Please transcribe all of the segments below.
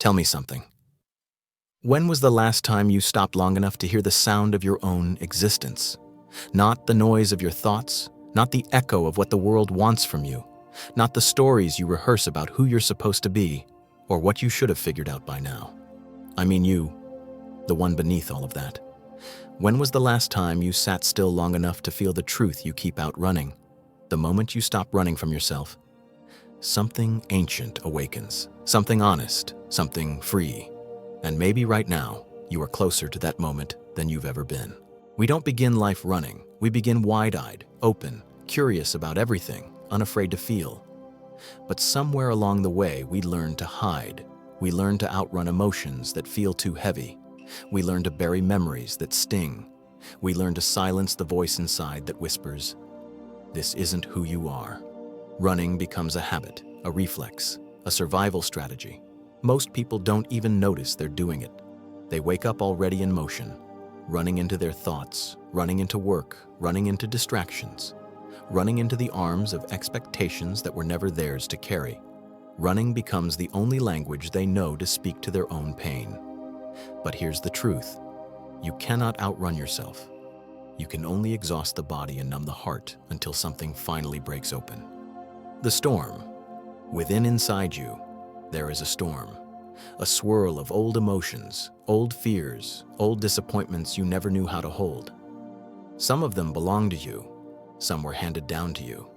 Tell me something. When was the last time you stopped long enough to hear the sound of your own existence? Not the noise of your thoughts, not the echo of what the world wants from you, not the stories you rehearse about who you're supposed to be or what you should have figured out by now. I mean you, the one beneath all of that. When was the last time you sat still long enough to feel the truth you keep outrunning? The moment you stop running from yourself, something ancient awakens, something honest, something free. And maybe right now, you are closer to that moment than you've ever been. We don't begin life running. We begin wide-eyed, open, curious about everything, unafraid to feel. But somewhere along the way, we learn to hide. We learn to outrun emotions that feel too heavy. We learn to bury memories that sting. We learn to silence the voice inside that whispers, "This isn't who you are." Running becomes a habit, a reflex, a survival strategy. Most people don't even notice they're doing it. They wake up already in motion, running into their thoughts, running into work, running into distractions, running into the arms of expectations that were never theirs to carry. Running becomes the only language they know to speak to their own pain. But here's the truth. You cannot outrun yourself. You can only exhaust the body and numb the heart until something finally breaks open. The storm. Within inside you, there is a storm. A swirl of old emotions, old fears, old disappointments you never knew how to hold. Some of them belong to you. Some were handed down to you.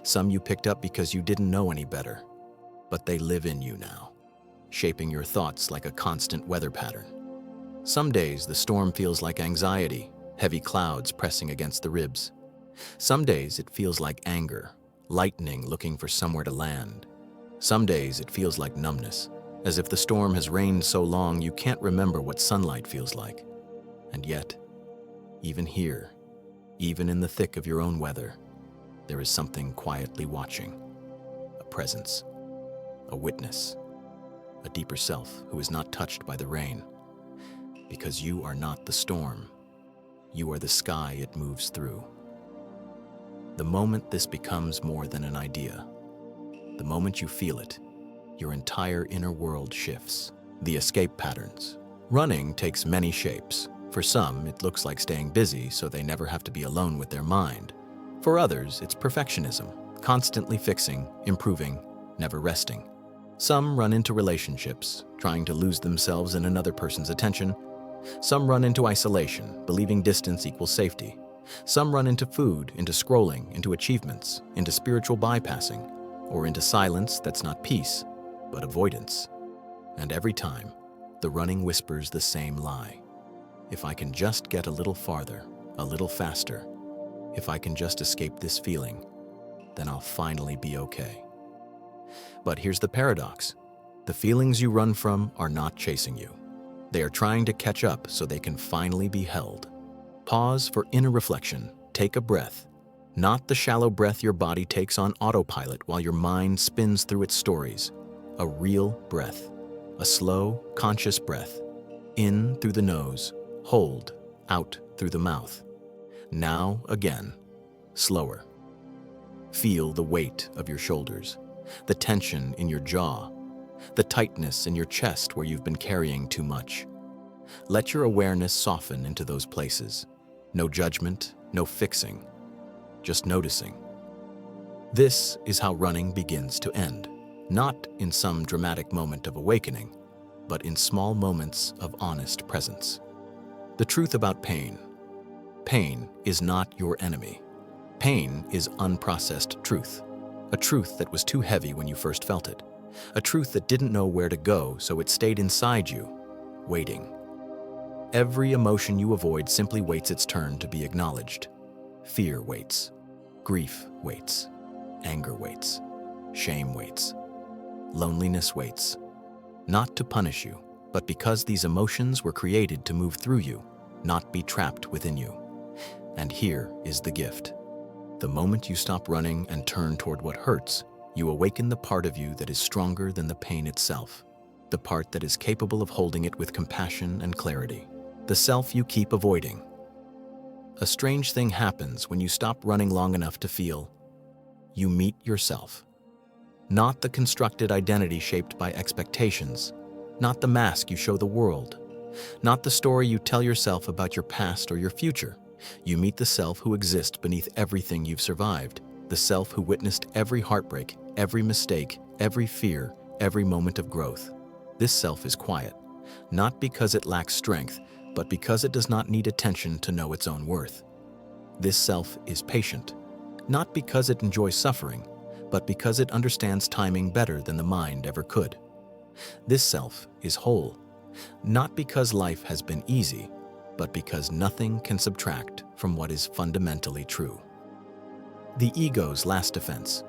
Some you picked up because you didn't know any better. But they live in you now, shaping your thoughts like a constant weather pattern. Some days the storm feels like anxiety, heavy clouds pressing against the ribs. Some days it feels like anger, lightning looking for somewhere to land. Some days it feels like numbness, as if the storm has rained so long you can't remember what sunlight feels like. And yet, even here, even in the thick of your own weather, there is something quietly watching. A presence, a witness, a deeper self who is not touched by the rain. Because you are not the storm, you are the sky it moves through. The moment this becomes more than an idea, the moment you feel it, your entire inner world shifts. The escape patterns. Running takes many shapes. For some, it looks like staying busy so they never have to be alone with their mind. For others, it's perfectionism, constantly fixing, improving, never resting. Some run into relationships, trying to lose themselves in another person's attention. Some run into isolation, believing distance equals safety. Some run into food, into scrolling, into achievements, into spiritual bypassing, or into silence that's not peace, but avoidance. And every time, the running whispers the same lie. If I can just get a little farther, a little faster, if I can just escape this feeling, then I'll finally be okay. But here's the paradox. The feelings you run from are not chasing you. They are trying to catch up so they can finally be held. Pause for inner reflection. Take a breath. Not the shallow breath your body takes on autopilot while your mind spins through its stories. A real breath. A slow, conscious breath. In through the nose. Hold. Out through the mouth. Now again. Slower. Feel the weight of your shoulders. The tension in your jaw. The tightness in your chest where you've been carrying too much. Let your awareness soften into those places. No judgment, no fixing. Just noticing. This is how running begins to end. Not in some dramatic moment of awakening, but in small moments of honest presence. The truth about pain. Pain is not your enemy. Pain is unprocessed truth. A truth that was too heavy when you first felt it. A truth that didn't know where to go, so it stayed inside you, waiting. Every emotion you avoid simply waits its turn to be acknowledged. Fear waits. Grief waits. Anger waits. Shame waits. Loneliness waits. Not to punish you, but because these emotions were created to move through you, not be trapped within you. And here is the gift. The moment you stop running and turn toward what hurts, you awaken the part of you that is stronger than the pain itself, the part that is capable of holding it with compassion and clarity, the self you keep avoiding. A strange thing happens when you stop running long enough to feel. You meet yourself. Not the constructed identity shaped by expectations, not the mask you show the world, not the story you tell yourself about your past or your future. You meet the self who exists beneath everything you've survived, the self who witnessed every heartbreak, every mistake, every fear, every moment of growth. This self is quiet, not because it lacks strength, but because it does not need attention to know its own worth. This self is patient, not because it enjoys suffering, but because it understands timing better than the mind ever could. This self is whole, not because life has been easy, but because nothing can subtract from what is fundamentally true. The ego's last defense.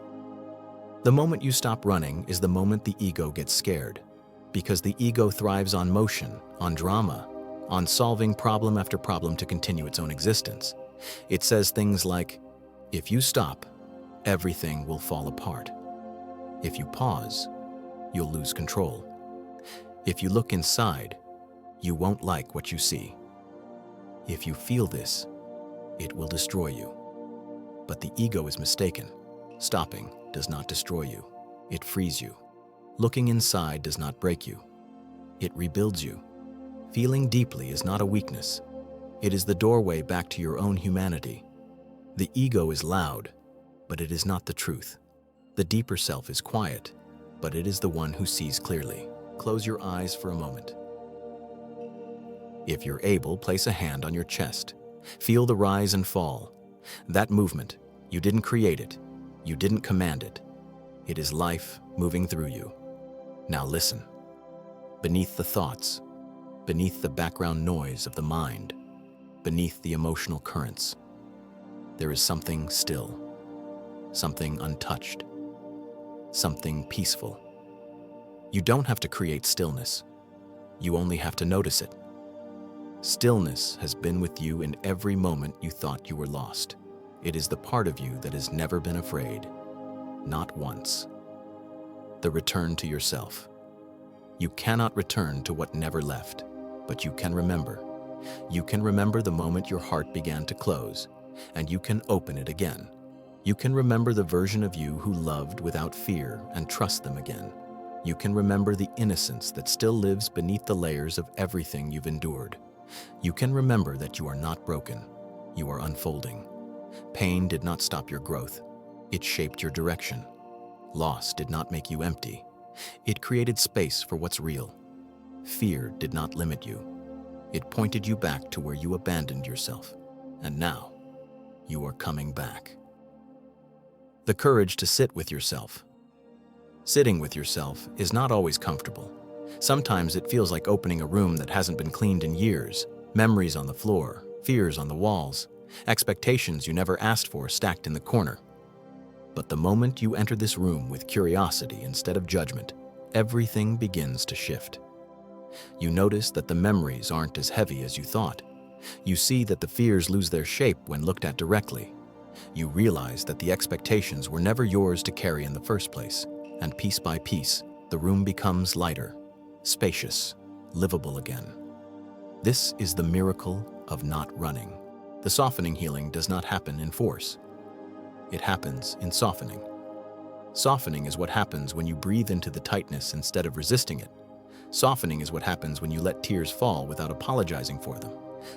The moment you stop running is the moment the ego gets scared, because the ego thrives on motion, on drama, on solving problem after problem to continue its own existence. It says things like, if you stop, everything will fall apart. If you pause, you'll lose control. If you look inside, you won't like what you see. If you feel this, it will destroy you. But the ego is mistaken. Stopping does not destroy you. It frees you. Looking inside does not break you. It rebuilds you. Feeling deeply is not a weakness. It is the doorway back to your own humanity. The ego is loud, but it is not the truth. The deeper self is quiet, but it is the one who sees clearly. Close your eyes for a moment. If you're able, place a hand on your chest. Feel the rise and fall. That movement, you didn't create it. You didn't command it. It is life moving through you. Now listen. Beneath the thoughts, beneath the background noise of the mind, beneath the emotional currents, there is something still, something untouched, something peaceful. You don't have to create stillness. You only have to notice it. Stillness has been with you in every moment you thought you were lost. It is the part of you that has never been afraid, not once. The return to yourself. You cannot return to what never left, but you can remember. You can remember the moment your heart began to close, and you can open it again. You can remember the version of you who loved without fear and trust them again. You can remember the innocence that still lives beneath the layers of everything you've endured. You can remember that you are not broken. You are unfolding. Pain did not stop your growth. It shaped your direction. Loss did not make you empty. It created space for what's real. Fear did not limit you. It pointed you back to where you abandoned yourself. And now, you are coming back. The courage to sit with yourself. Sitting with yourself is not always comfortable. Sometimes it feels like opening a room that hasn't been cleaned in years, memories on the floor, fears on the walls, expectations you never asked for stacked in the corner. But the moment you enter this room with curiosity instead of judgment, everything begins to shift. You notice that the memories aren't as heavy as you thought. You see that the fears lose their shape when looked at directly. You realize that the expectations were never yours to carry in the first place, and piece by piece, the room becomes lighter, spacious, livable again. This is the miracle of not running. The softening healing does not happen in force. It happens in softening. Softening is what happens when you breathe into the tightness instead of resisting it. Softening is what happens when you let tears fall without apologizing for them.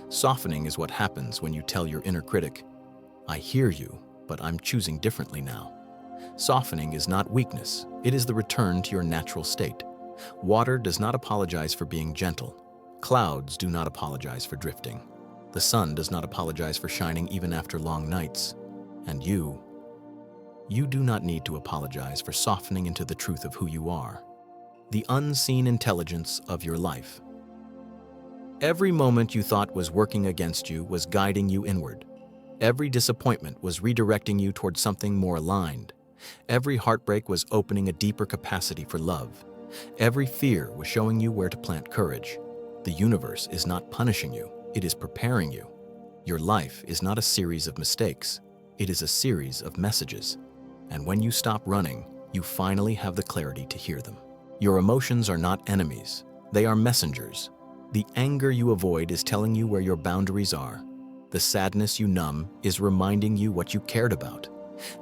Softening is what happens when you tell your inner critic, I hear you, but I'm choosing differently now. Softening is not weakness. It is the return to your natural state. Water does not apologize for being gentle. Clouds do not apologize for drifting. The sun does not apologize for shining even after long nights. And you do not need to apologize for softening into the truth of who you are, the unseen intelligence of your life. Every moment you thought was working against you was guiding you inward. Every disappointment was redirecting you toward something more aligned. Every heartbreak was opening a deeper capacity for love. Every fear was showing you where to plant courage. The universe is not punishing you, it is preparing you. Your life is not a series of mistakes, it is a series of messages. And when you stop running, you finally have the clarity to hear them. Your emotions are not enemies, they are messengers. The anger you avoid is telling you where your boundaries are. The sadness you numb is reminding you what you cared about.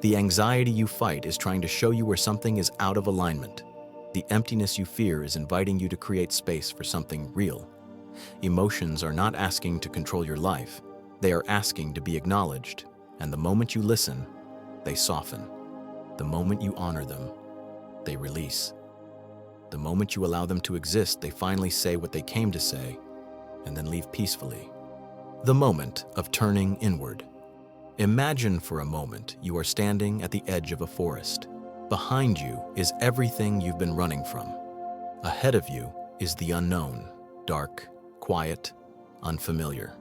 The anxiety you fight is trying to show you where something is out of alignment. The emptiness you fear is inviting you to create space for something real. Emotions are not asking to control your life. They are asking to be acknowledged, and the moment you listen, they soften. The moment you honor them, they release. The moment you allow them to exist, they finally say what they came to say, and then leave peacefully. The moment of turning inward. Imagine for a moment you are standing at the edge of a forest. Behind you is everything you've been running from. Ahead of you is the unknown, dark, quiet, unfamiliar.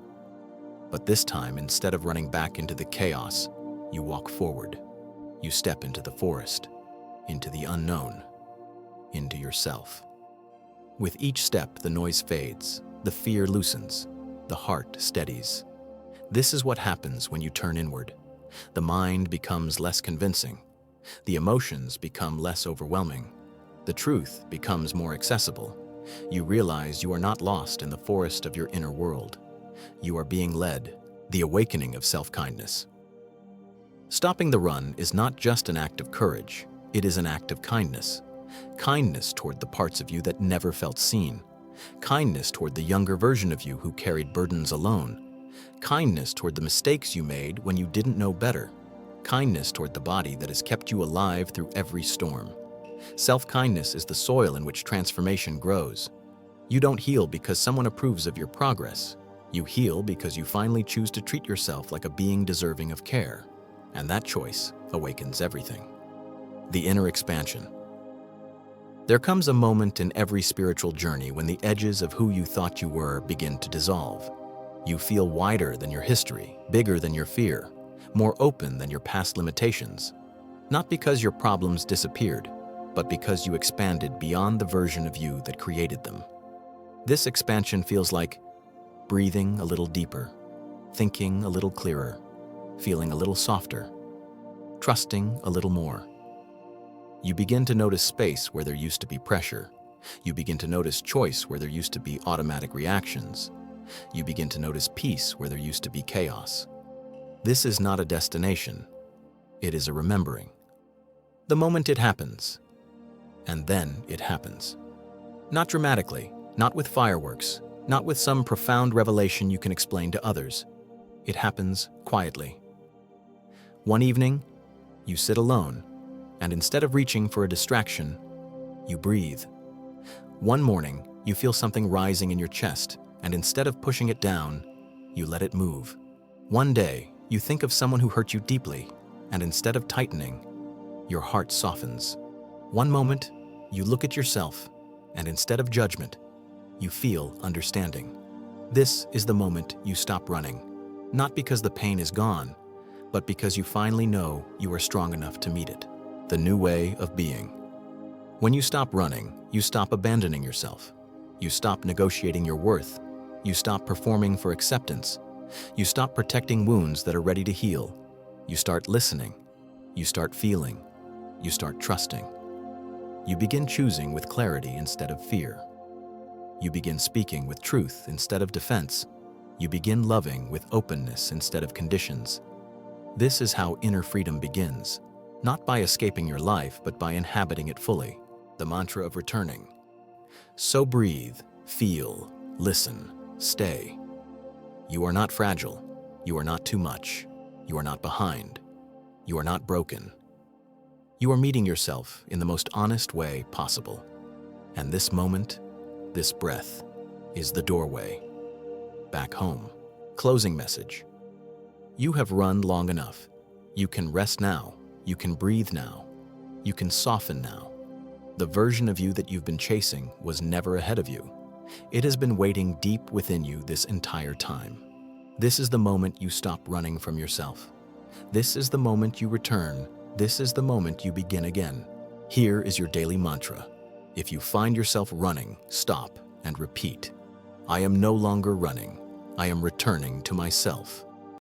But this time, instead of running back into the chaos, you walk forward. You step into the forest, into the unknown, into yourself. With each step, the noise fades, the fear loosens, the heart steadies. This is what happens when you turn inward. The mind becomes less convincing. The emotions become less overwhelming. The truth becomes more accessible. You realize you are not lost in the forest of your inner world. You are being led, the awakening of self-kindness. Stopping the run is not just an act of courage, it is an act of kindness. Kindness toward the parts of you that never felt seen. Kindness toward the younger version of you who carried burdens alone. Kindness toward the mistakes you made when you didn't know better. Kindness toward the body that has kept you alive through every storm. Self-kindness is the soil in which transformation grows. You don't heal because someone approves of your progress. You heal because you finally choose to treat yourself like a being deserving of care. And that choice awakens everything. The inner expansion. There comes a moment in every spiritual journey when the edges of who you thought you were begin to dissolve. You feel wider than your history, bigger than your fear, more open than your past limitations. Not because your problems disappeared, but because you expanded beyond the version of you that created them. This expansion feels like breathing a little deeper, thinking a little clearer, feeling a little softer, trusting a little more. You begin to notice space where there used to be pressure. You begin to notice choice where there used to be automatic reactions. You begin to notice peace where there used to be chaos. This is not a destination. It is a remembering. The moment it happens, and then it happens. Not dramatically, not with fireworks, not with some profound revelation you can explain to others. It happens quietly. One evening, you sit alone, and instead of reaching for a distraction, you breathe. One morning, you feel something rising in your chest, and instead of pushing it down, you let it move. One day, you think of someone who hurt you deeply, and instead of tightening, your heart softens. One moment, you look at yourself, and instead of judgment, you feel understanding. This is the moment you stop running, not because the pain is gone, but because you finally know you are strong enough to meet it. The new way of being. When you stop running, you stop abandoning yourself. You stop negotiating your worth. You stop performing for acceptance. You stop protecting wounds that are ready to heal. You start listening. You start feeling. You start trusting. You begin choosing with clarity instead of fear. You begin speaking with truth instead of defense. You begin loving with openness instead of conditions. This is how inner freedom begins, not by escaping your life, but by inhabiting it fully. The mantra of returning. So breathe, feel, listen, stay. You are not fragile. You are not too much. You are not behind. You are not broken. You are meeting yourself in the most honest way possible. And this moment, this breath, is the doorway back home. Closing message. You have run long enough. You can rest now. You can breathe now. You can soften now. The version of you that you've been chasing was never ahead of you. It has been waiting deep within you this entire time. This is the moment you stop running from yourself. This is the moment you return. This is the moment you begin again. Here is your daily mantra. If you find yourself running, stop and repeat. I am no longer running. I am returning to myself.